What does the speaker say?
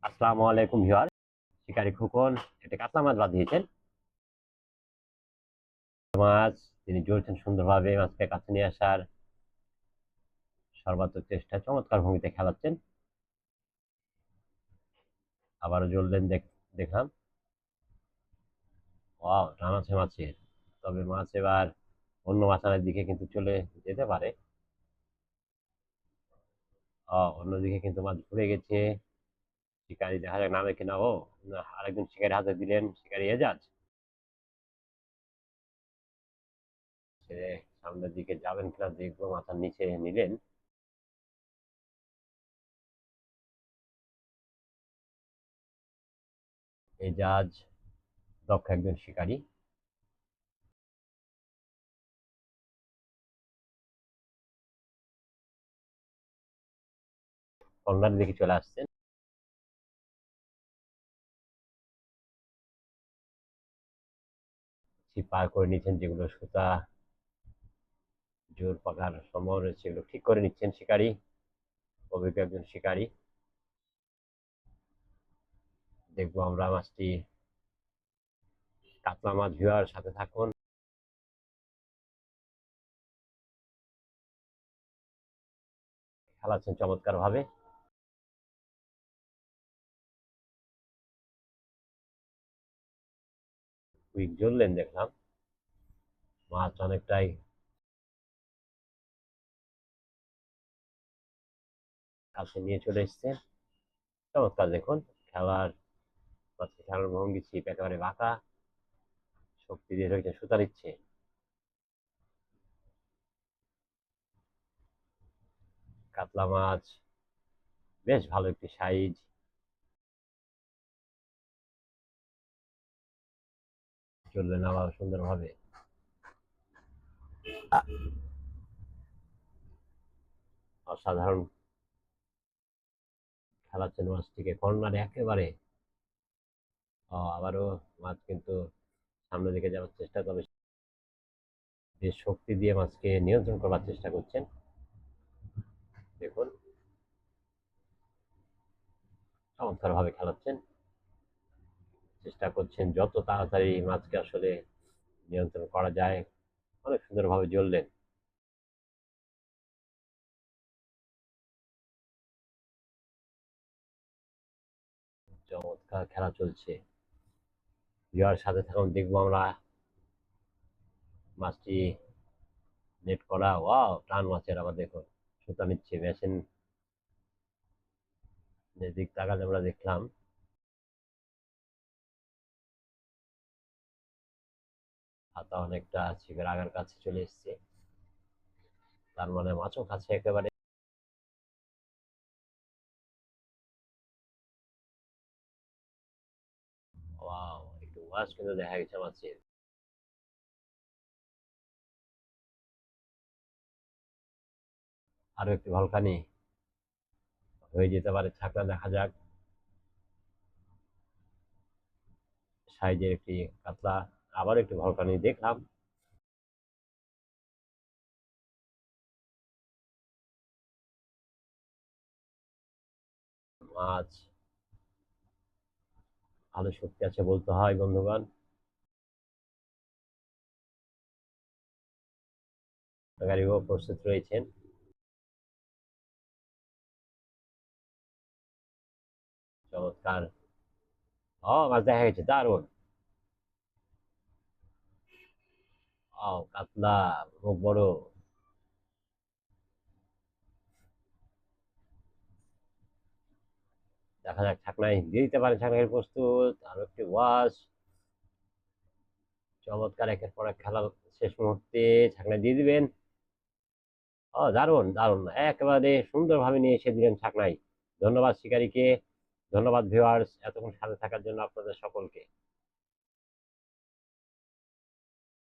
আসসালামু আলাইকুম ভিউয়ার। শিকারি খোকন একটা কাতলা মাছ বাঁধিয়েছেন। মাছ তিনি জ্বলছেন সুন্দরভাবে, মাছকে কাছে নিয়ে আসার সর্বাত্মক চেষ্টা, চমৎকার ভঙ্গিতে খেলাচ্ছেন। আবারও জ্বললেন দেখলাম। ওয়াও, টান আছে মাছের। তবে মাছ এবার অন্য মাছের দিকে কিন্তু চলে যেতে পারে। অন্যদিকে কিন্তু মাছ ঘুরে গেছে। শিকারি দেখা যাক নামে কিনা। ও না, আরেকজন শিকারি হাতে দিলেন, শিকারি এজাজ। ছেড়ে সামনের দিকে যাবেন কিনা দেখবো, মাথার নিচে নিলেন। এজাজ দক্ষ একজন শিকারী। কর্নার দিকে চলে আসছেন। ছিপ পার করে নিচ্ছেন, যেগুলো সুতা জোর পাকার সম্ভব রয়েছে সেগুলো ঠিক করে নিচ্ছেন শিকারী, অভিজ্ঞ একজন শিকারী। দেখবো আমরা মাছটি, কাতলা মাছ। ভিউয়ার সাথে থাকুন। খেলাচ্ছেন চমৎকার ভাবে। কুইক জ্বললেন দেখলাম। মাছ অনেকটাই কাছে নিয়ে চলে এসছেন। চমৎকার দেখুন খেলার, মাছকে খেলার ভঙ্গি। ছিপ একেবারে বাঁকা, শক্তি দিয়ে রয়েছে, সুতা দিচ্ছে। কাতলা মাছ বেশ ভালো একটি সাইজ। চললেন আবার সুন্দরভাবে। অসাধারণ খেলাচ্ছেন মাছটিকে কর্নারে একেবারে। আবারও মাছ কিন্তু সামনের দিকে যাওয়ার চেষ্টা, তবে যে শক্তি দিয়ে মাছকে নিয়ন্ত্রণ করার চেষ্টা করছেন। দেখুন চমৎকার ভাবে খেলাচ্ছেন, চেষ্টা করছেন যত তাড়াতাড়ি মাছকে আসলে নিয়ন্ত্রণ করা যায়। অনেক সুন্দরভাবে জ্বললেন। চমৎকার খেলা চলছে। ইয়ার সাথে থাকুন, দেখবো আমরা মাছটি নেট করা। ওয়াও, টান মাছের। আবার দেখুন সুতা নিচ্ছে মেশিন। দিক তাকালে আমরা দেখলাম হাতা অনেকটা ছিপের আগার কাছে চলে এসছে। তার মানে মাছও কাছে একেবারে। ওয়াও, একটু ওয়াশ কিন্তু দেখা গেছে মাছের। আরো একটি ভলকানি হয়ে যেতে পারে ছাকরা, দেখা যাক। সাইজের একটি কাতলা, আবার একটি ভলকানি দেখলাম। মাছ ভালো শক্তি আছে বলতে হয় বন্ধুগণ। গাড়িও প্রস্তুত রয়েছেন। চমৎকার। মাছ দেখা গেছে, দারুণ। কাতলা, মুখ বড়। দেখা যাক ছাকনায় দিয়ে দিতে পারে। ছাকনায় প্রস্তুত, আরো একটি ওয়াশ। চমৎকার, একের পর এক খেলা শেষ মুহূর্তে ছাকনায় দিয়ে দিবেন। দারুণ দারুণ, একেবারে সুন্দরভাবে নিয়ে এসে দিলেন ছাকনায়। ধন্যবাদ শিকারীকে, ধন্যবাদ ভিউয়ার্স এতক্ষণ সাথে থাকার জন্য আপনাদের সকলকে।